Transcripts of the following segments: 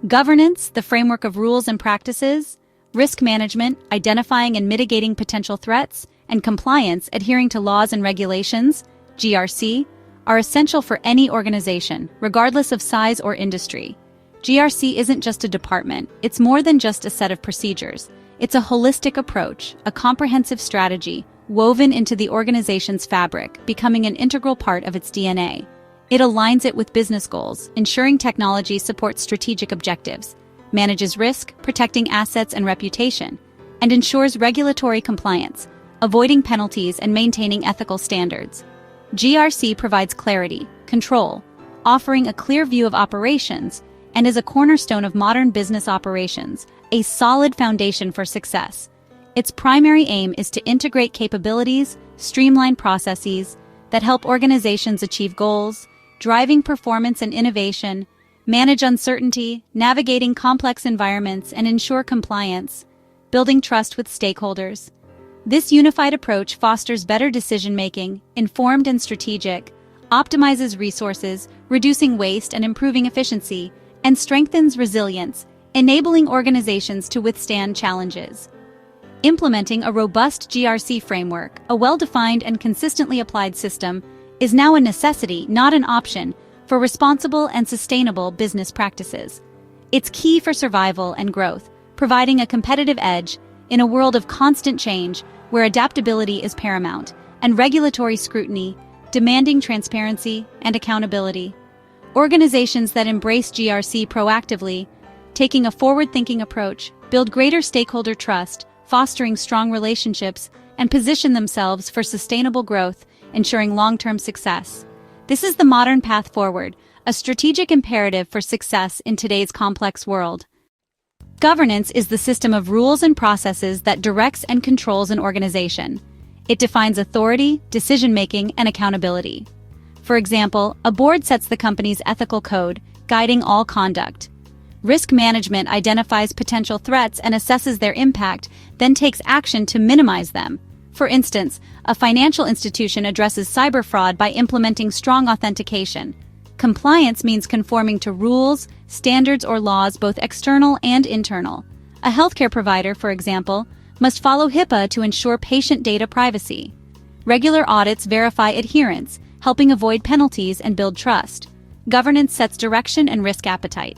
Governance, the framework of rules and practices, risk management, identifying and mitigating potential threats, and compliance, adhering to laws and regulations, GRC, are essential for any organization, regardless of size or industry. GRC isn't just a department, it's more than just a set of procedures. It's a holistic approach, a comprehensive strategy, woven into the organization's fabric, becoming an integral part of its DNA. It aligns it with business goals, ensuring technology supports strategic objectives, manages risk, protecting assets and reputation, and ensures regulatory compliance, avoiding penalties and maintaining ethical standards. GRC provides clarity, control, offering a clear view of operations, and is a cornerstone of modern business operations, a solid foundation for success. Its primary aim is to integrate capabilities, streamline processes that help organizations achieve goals, driving performance and innovation, manage uncertainty, navigating complex environments, and ensure compliance, building trust with stakeholders. This unified approach fosters better decision-making, informed and strategic, optimizes resources, reducing waste and improving efficiency, and strengthens resilience, enabling organizations to withstand challenges. Implementing a robust GRC framework, a well-defined and consistently applied system, is now a necessity, not an option, for responsible and sustainable business practices. It's key for survival and growth, providing a competitive edge in a world of constant change where adaptability is paramount and regulatory scrutiny, demanding transparency and accountability. Organizations that embrace GRC proactively, taking a forward-thinking approach, build greater stakeholder trust, fostering strong relationships, and position themselves for sustainable growth, ensuring long-term success. This is the modern path forward, a strategic imperative for success in today's complex world. Governance is the system of rules and processes that directs and controls an organization. It defines authority, decision-making, and accountability. For example, a board sets the company's ethical code, guiding all conduct. Risk management identifies potential threats and assesses their impact, then takes action to minimize them. For instance, a financial institution addresses cyber fraud by implementing strong authentication. Compliance means conforming to rules, standards, or laws both external and internal. A healthcare provider, for example, must follow HIPAA to ensure patient data privacy. Regular audits verify adherence, helping avoid penalties and build trust. Governance sets direction and risk appetite.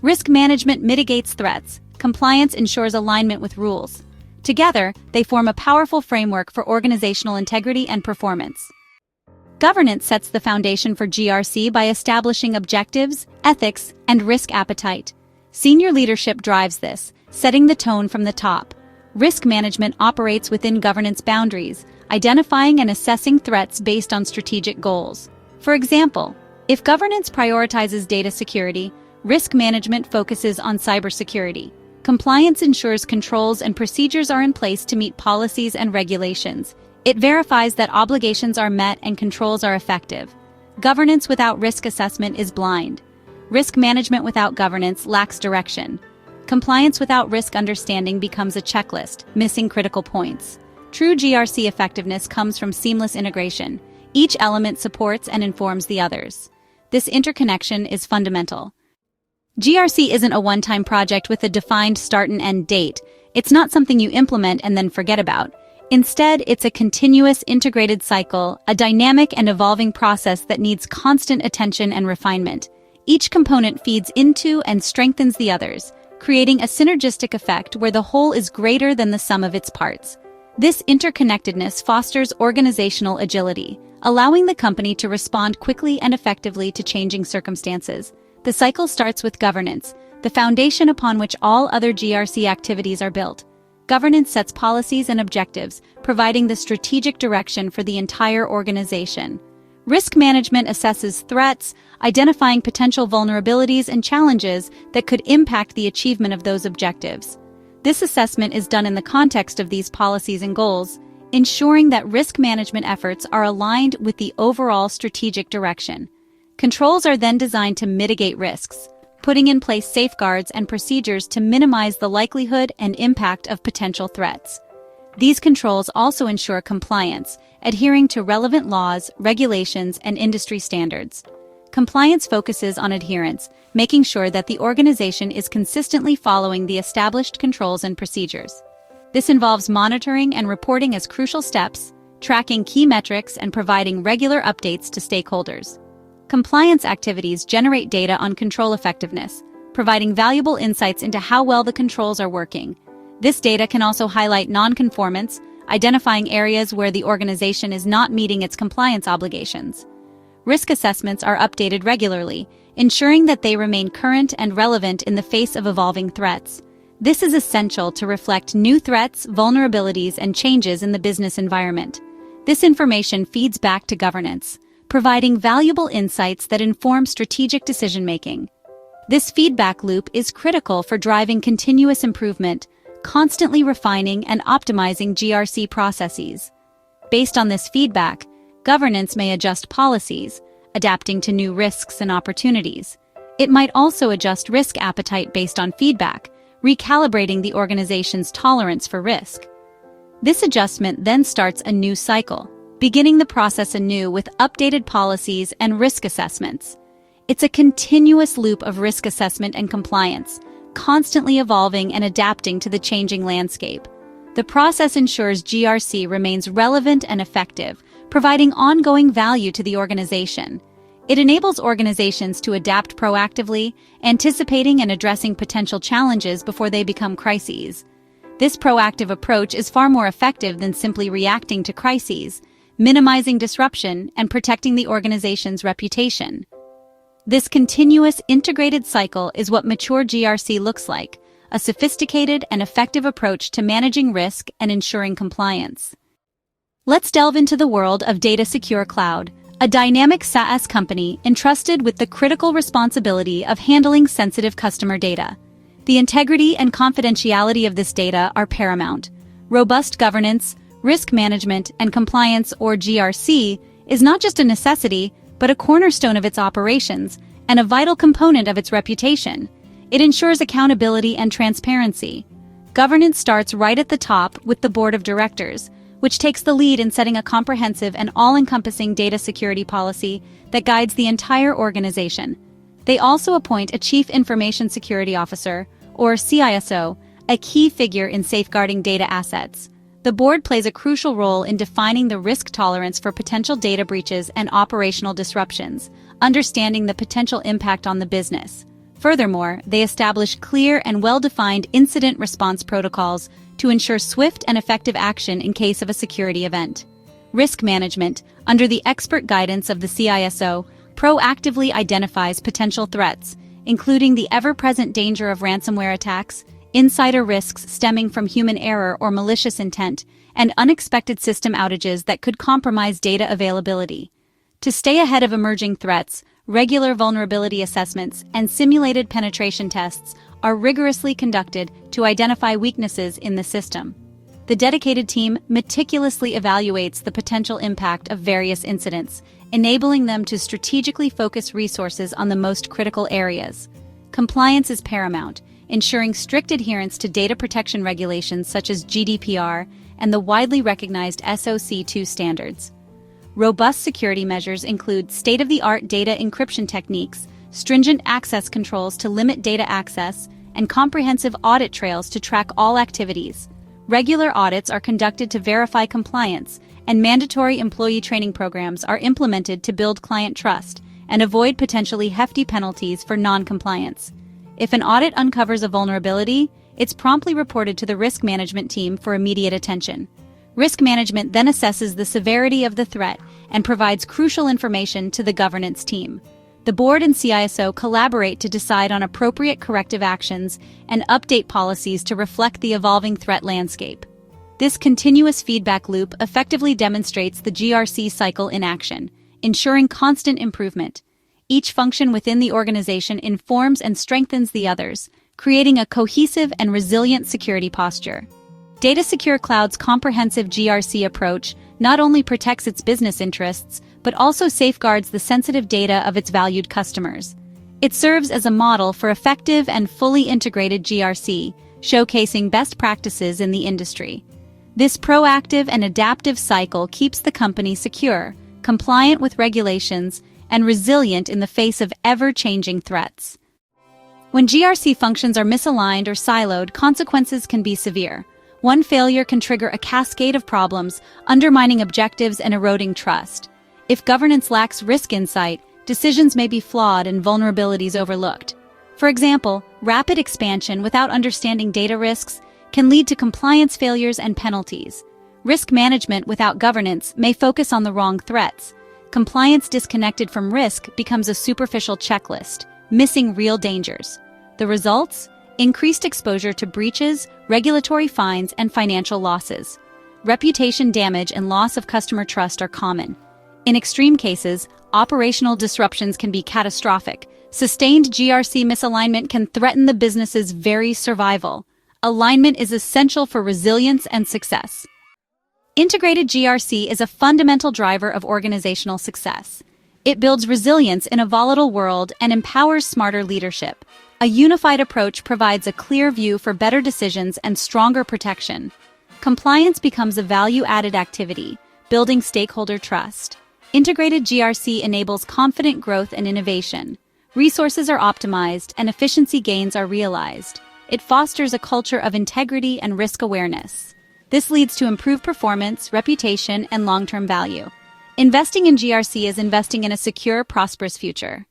Risk management mitigates threats. Compliance ensures alignment with rules. Together, they form a powerful framework for organizational integrity and performance. Governance sets the foundation for GRC by establishing objectives, ethics, and risk appetite. Senior leadership drives this, setting the tone from the top. Risk management operates within governance boundaries, identifying and assessing threats based on strategic goals. For example, if governance prioritizes data security, risk management focuses on cybersecurity. Compliance ensures controls and procedures are in place to meet policies and regulations. It verifies that obligations are met and controls are effective. Governance without risk assessment is blind. Risk management without governance lacks direction. Compliance without risk understanding becomes a checklist, missing critical points. True GRC effectiveness comes from seamless integration. Each element supports and informs the others. This interconnection is fundamental. GRC isn't a one-time project with a defined start and end date. It's not something you implement and then forget about. Instead, it's a continuous, integrated cycle, a dynamic and evolving process that needs constant attention and refinement. Each component feeds into and strengthens the others, creating a synergistic effect where the whole is greater than the sum of its parts. This interconnectedness fosters organizational agility, allowing the company to respond quickly and effectively to changing circumstances. The cycle starts with governance, the foundation upon which all other GRC activities are built. Governance sets policies and objectives, providing the strategic direction for the entire organization. Risk management assesses threats, identifying potential vulnerabilities and challenges that could impact the achievement of those objectives. This assessment is done in the context of these policies and goals, ensuring that risk management efforts are aligned with the overall strategic direction. Controls are then designed to mitigate risks, putting in place safeguards and procedures to minimize the likelihood and impact of potential threats. These controls also ensure compliance, adhering to relevant laws, regulations, and industry standards. Compliance focuses on adherence, making sure that the organization is consistently following the established controls and procedures. This involves monitoring and reporting as crucial steps, tracking key metrics, and providing regular updates to stakeholders. Compliance activities generate data on control effectiveness, providing valuable insights into how well the controls are working. This data can also highlight non-conformance, identifying areas where the organization is not meeting its compliance obligations. Risk assessments are updated regularly, ensuring that they remain current and relevant in the face of evolving threats. This is essential to reflect new threats, vulnerabilities, and changes in the business environment. This information feeds back to governance, providing valuable insights that inform strategic decision-making. This feedback loop is critical for driving continuous improvement, constantly refining and optimizing GRC processes. Based on this feedback, governance may adjust policies, adapting to new risks and opportunities. It might also adjust risk appetite based on feedback, recalibrating the organization's tolerance for risk. This adjustment then starts a new cycle, beginning the process anew with updated policies and risk assessments. It's a continuous loop of risk assessment and compliance, constantly evolving and adapting to the changing landscape. The process ensures GRC remains relevant and effective, providing ongoing value to the organization. It enables organizations to adapt proactively, anticipating and addressing potential challenges before they become crises. This proactive approach is far more effective than simply reacting to crises, minimizing disruption and protecting the organization's reputation. This continuous, integrated cycle is what mature GRC looks like, a sophisticated and effective approach to managing risk and ensuring compliance. Let's delve into the world of Data Secure Cloud, a dynamic SaaS company entrusted with the critical responsibility of handling sensitive customer data. The integrity and confidentiality of this data are paramount. Robust governance, risk management, and compliance, or GRC, is not just a necessity, but a cornerstone of its operations and a vital component of its reputation. It ensures accountability and transparency. Governance starts right at the top with the board of directors, which takes the lead in setting a comprehensive and all-encompassing data security policy that guides the entire organization. They also appoint a Chief Information Security Officer, or CISO, a key figure in safeguarding data assets. The board plays a crucial role in defining the risk tolerance for potential data breaches and operational disruptions, understanding the potential impact on the business. Furthermore, they establish clear and well-defined incident response protocols to ensure swift and effective action in case of a security event. Risk management, under the expert guidance of the CISO, proactively identifies potential threats, including the ever-present danger of ransomware attacks, insider risks stemming from human error or malicious intent, and unexpected system outages that could compromise data availability. To stay ahead of emerging threats, regular vulnerability assessments and simulated penetration tests are rigorously conducted to identify weaknesses in the system. The dedicated team meticulously evaluates the potential impact of various incidents, enabling them to strategically focus resources on the most critical areas. Compliance is paramount, ensuring strict adherence to data protection regulations such as GDPR and the widely recognized SOC 2 standards. Robust security measures include state-of-the-art data encryption techniques, stringent access controls to limit data access, and comprehensive audit trails to track all activities. Regular audits are conducted to verify compliance, and mandatory employee training programs are implemented to build client trust and avoid potentially hefty penalties for non-compliance. If an audit uncovers a vulnerability, it's promptly reported to the risk management team for immediate attention. Risk management then assesses the severity of the threat and provides crucial information to the governance team. The board and CISO collaborate to decide on appropriate corrective actions and update policies to reflect the evolving threat landscape. This continuous feedback loop effectively demonstrates the GRC cycle in action, ensuring constant improvement. Each function within the organization informs and strengthens the others, creating a cohesive and resilient security posture. Data Secure Cloud's comprehensive GRC approach not only protects its business interests, but also safeguards the sensitive data of its valued customers. It serves as a model for effective and fully integrated GRC, showcasing best practices in the industry. This proactive and adaptive cycle keeps the company secure, compliant with regulations, and resilient in the face of ever-changing threats. When GRC functions are misaligned or siloed, consequences can be severe. One failure can trigger a cascade of problems, undermining objectives and eroding trust. If governance lacks risk insight, decisions may be flawed and vulnerabilities overlooked. For example, rapid expansion without understanding data risks can lead to compliance failures and penalties. Risk management without governance may focus on the wrong threats. Compliance disconnected from risk becomes a superficial checklist, missing real dangers. The results? Increased exposure to breaches, regulatory fines, and financial losses. Reputation damage and loss of customer trust are common. In extreme cases, operational disruptions can be catastrophic. Sustained GRC misalignment can threaten the business's very survival. Alignment is essential for resilience and success. Integrated GRC is a fundamental driver of organizational success. It builds resilience in a volatile world and empowers smarter leadership. A unified approach provides a clear view for better decisions and stronger protection. Compliance becomes a value-added activity, building stakeholder trust. Integrated GRC enables confident growth and innovation. Resources are optimized and efficiency gains are realized. It fosters a culture of integrity and risk awareness. This leads to improved performance, reputation, and long-term value. Investing in GRC is investing in a secure, prosperous future.